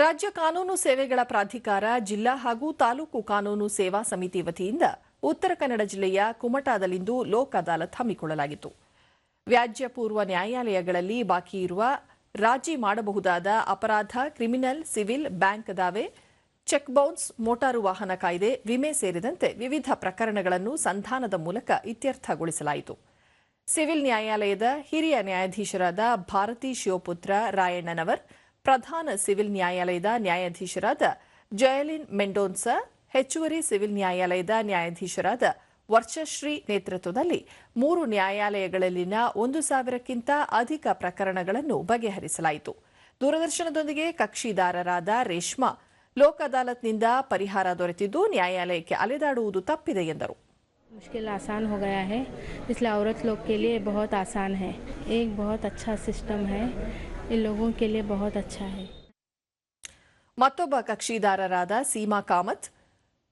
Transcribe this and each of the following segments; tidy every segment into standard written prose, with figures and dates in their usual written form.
ರಾಜ್ಯ ಕಾನೂನು ಸೇವೆಗಳ ಪ್ರಾಧಿಕಾರ ಜಿಲ್ಲಾ ಹಾಗೂ ತಾಲೂಕು ಕಾನೂನು ಸೇವಾ ಸಮಿತಿ ವತಿಯಿಂದ ಉತ್ತರ ಕನ್ನಡ ಜಿಲ್ಲೆಯ ಕುಮಟಾದಲ್ಲಿಂದು ಲೋಕ್ ಅದಾಲತ್ ಹಮ್ಮಿಕೊಳ್ಳಲಾಗಿತ್ತು. ವ್ಯಾಜ್ಯ ಪೂರ್ವ ನ್ಯಾಯಾಲಯಗಳಲ್ಲಿ ಬಾಕಿ ಇರುವ ರಾಜಿ ಮಾಡಬಹುದಾದ ಅಪರಾಧ, ಕ್ರಿಮಿನಲ್, ಸಿವಿಲ್, ಬ್ಯಾಂಕ್ ದಾವೆ, ಚೆಕ್ ಬೌನ್ಸ್, ಮೋಟಾರು ವಾಹನ ಕಾಯ್ದೆ, ವಿಮೆ ಸೇರಿದಂತೆ ವಿವಿಧ ಪ್ರಕರಣಗಳನ್ನು ಸಂಧಾನದ ಮೂಲಕ ಇತ್ಯರ್ಥಗೊಳಿಸಲಾಯಿತು. ಸಿವಿಲ್ ನ್ಯಾಯಾಲಯದ ಹಿರಿಯ ನ್ಯಾಯಾಧೀಶರಾದ ಭಾರತಿ ಶಿವಪುತ್ರ ರಾಯಣ್ಣನವರ್, ಪ್ರಧಾನ ಸಿವಿಲ್ ನ್ಯಾಯಾಲಯದ ನ್ಯಾಯಾಧೀಶರಾದ ಜಯಲಿನ್ ಮೆಂಡೋನ್ಸಾ, ಹೆಚ್ಚುವರಿ ಸಿವಿಲ್ ನ್ಯಾಯಾಲಯದ ನ್ಯಾಯಾಧೀಶರಾದ ವರ್ಷಶ್ರೀ ನೇತೃತ್ವದಲ್ಲಿ 3 ನ್ಯಾಯಾಲಯಗಳಲ್ಲಿನ 1,000ಕ್ಕಿಂತ ಅಧಿಕ ಪ್ರಕರಣಗಳನ್ನು ಬಗೆಹರಿಸಲಾಯಿತು. ದೂರದರ್ಶನದೊಂದಿಗೆ ಕಕ್ಷಿದಾರರಾದ ರೇಷ್ಮಾ, ಲೋಕ್ ಅದಾಲತ್ನಿಂದ ಪರಿಹಾರ ದೊರೆತಿದ್ದು ನ್ಯಾಯಾಲಯಕ್ಕೆ ಅಲೆದಾಡುವುದು ತಪ್ಪಿದೆ ಎಂದರು. मुश्किल आसान हो गया है, इसलिए औरत लोग के लिए बहुत आसान है. एक बहुत अच्छा सिस्टम है, इन लोगों के लिए बहुत अच्छा है. ಮತ್ತೊಬ್ಬ ಕಕ್ಷಿದಾರರಾದ ಸೀಮಾ ಕಾಮತ್,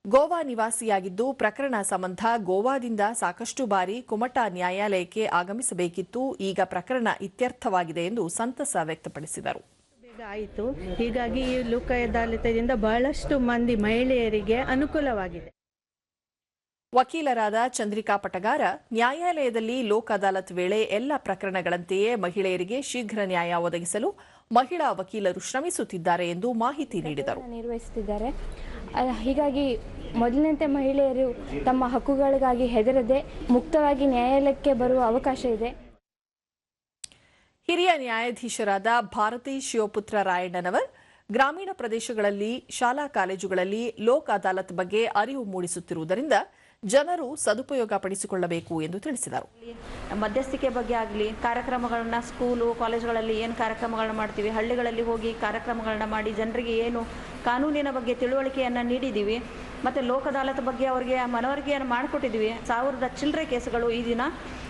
ಗೋವಾ ನಿವಾಸಿಯಾಗಿದ್ದು ಪ್ರಕರಣ ಸಂಬಂಧ ಗೋವಾದಿಂದ ಸಾಕಷ್ಟು ಬಾರಿ ಕುಮಟಾ ನ್ಯಾಯಾಲಯಕ್ಕೆ ಆಗಮಿಸಬೇಕಿತ್ತು. ಈಗ ಪ್ರಕರಣ ಇತ್ಯರ್ಥವಾಗಿದೆ ಎಂದು ಸಂತಸ ವ್ಯಕ್ತಪಡಿಸಿದರು. ಬೇಗ ಆಯಿತು, ಹೀಗಾಗಿ ಈ ಲೋಕ ಅದಾಲತ್ದಿಂದ ಬಹಳಷ್ಟು ಮಂದಿ ಮಹಿಳೆಯರಿಗೆ ಅನುಕೂಲವಾಗಿದೆ. ವಕೀಲರಾದ ಚಂದ್ರಿಕಾ ಪಟಗಾರ, ನ್ಯಾಯಾಲಯದಲ್ಲಿ ಲೋಕ್ ಅದಾಲತ್ ವೇಳೆ ಎಲ್ಲ ಪ್ರಕರಣಗಳಂತೆಯೇ ಮಹಿಳೆಯರಿಗೆ ಶೀಘ್ರ ನ್ಯಾಯ ಒದಗಿಸಲು ಮಹಿಳಾ ವಕೀಲರು ಶ್ರಮಿಸುತ್ತಿದ್ದಾರೆ ಎಂದು ಮಾಹಿತಿ ನೀಡಿದರು. ನಿರ್ವಹಿಸುತ್ತಿದ್ದಾರೆ. ಹೀಗಾಗಿ ಮೊದಲಿನಂತೆ ಮಹಿಳೆಯರು ತಮ್ಮ ಹಕ್ಕುಗಳಿಗಾಗಿ ಹೆದರದೆ ಮುಕ್ತವಾಗಿ ನ್ಯಾಯಾಲಯಕ್ಕೆ ಬರುವ ಅವಕಾಶ ಇದೆ. ಹಿರಿಯ ನ್ಯಾಯಾಧೀಶರಾದ ಭಾರತಿ ಶಿವಪುತ್ರ ರಾಯಣ್ಣನವರ್, ಗ್ರಾಮೀಣ ಪ್ರದೇಶಗಳಲ್ಲಿ ಶಾಲಾ ಕಾಲೇಜುಗಳಲ್ಲಿ ಲೋಕ್ ಅದಾಲತ್ ಬಗ್ಗೆ ಅರಿವು ಮೂಡಿಸುತ್ತಿರುವುದರಿಂದ ಜನರು ಸದುಪಯೋಗ ಪಡಿಸಿಕೊಳ್ಳಬೇಕು ಎಂದು ತಿಳಿಸಿದರು. ಮಧ್ಯಸ್ಥಿಕೆ ಬಗ್ಗೆ ಆಗಲಿ, ಕಾರ್ಯಕ್ರಮಗಳನ್ನ ಸ್ಕೂಲು ಕಾಲೇಜುಗಳಲ್ಲಿ ಏನು ಕಾರ್ಯಕ್ರಮಗಳನ್ನ ಮಾಡ್ತೀವಿ, ಹಳ್ಳಿಗಳಲ್ಲಿ ಹೋಗಿ ಕಾರ್ಯಕ್ರಮಗಳನ್ನ ಮಾಡಿ ಜನರಿಗೆ ಏನು ಕಾನೂನಿನ ಬಗ್ಗೆ ತಿಳುವಳಿಕೆಯನ್ನು ನೀಡಿದ್ದೀವಿ. ಮತ್ತು ಲೋಕ್ ಅದಾಲತ್ ಬಗ್ಗೆ ಅವರಿಗೆ ಮನವರಿಕೆಯನ್ನು ಮಾಡಿಕೊಟ್ಟಿದ್ದೀವಿ. 1000 ಚಿಲ್ಲರೆ ಕೇಸುಗಳು ಈ ದಿನ